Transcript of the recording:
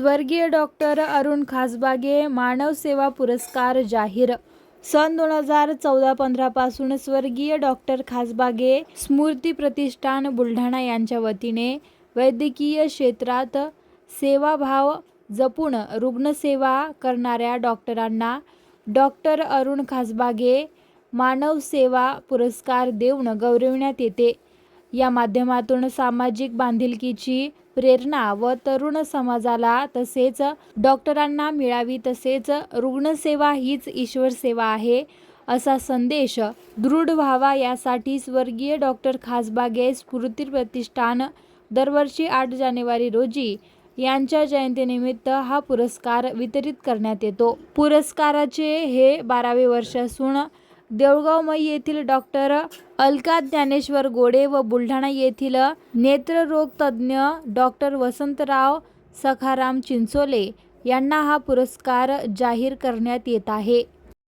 स्वर्गीय डॉक्टर अरुण खासबागे मानव सेवा पुरस्कार जाहीर। सन 2014-15 पासून स्वर्गीय डॉक्टर खासबागे स्मृती प्रतिष्ठान बुलढाणा यांच्या वतीने वैद्यकीय क्षेत्रात सेवाभाव जपून रुग्णसेवा करणाऱ्या डॉक्टरांना डॉक्टर अरुण खासबागे मानव सेवा पुरस्कार देऊन गौरविण्यात येते। या माध्यमातून सामाजिक बांधिलकीची प्रेरणा व तरुण समाजाला तसेच डॉक्टरांना मिळावी, तसेच रुग्णसेवा हीच ईश्वर सेवा आहे असा संदेश दृढ व्हावा यासाठी स्वर्गीय डॉक्टर खासबागे स्मृती प्रतिष्ठान दरवर्षी 8 जानेवारी रोजी यांच्या जयंतीनिमित्त हा पुरस्कार वितरित करण्यात येतो। पुरस्काराचे हे 12वे वर्ष असून देऊळगाव येथील डॉक्टर अलका ज्ञानेश्वर गोडे व बुलढाणा येथील नेत्ररोग तज्ज्ञ डॉक्टर वसंतराव सखाराम चिंचोले यांना हा पुरस्कार जाहीर करण्यात येत आहे।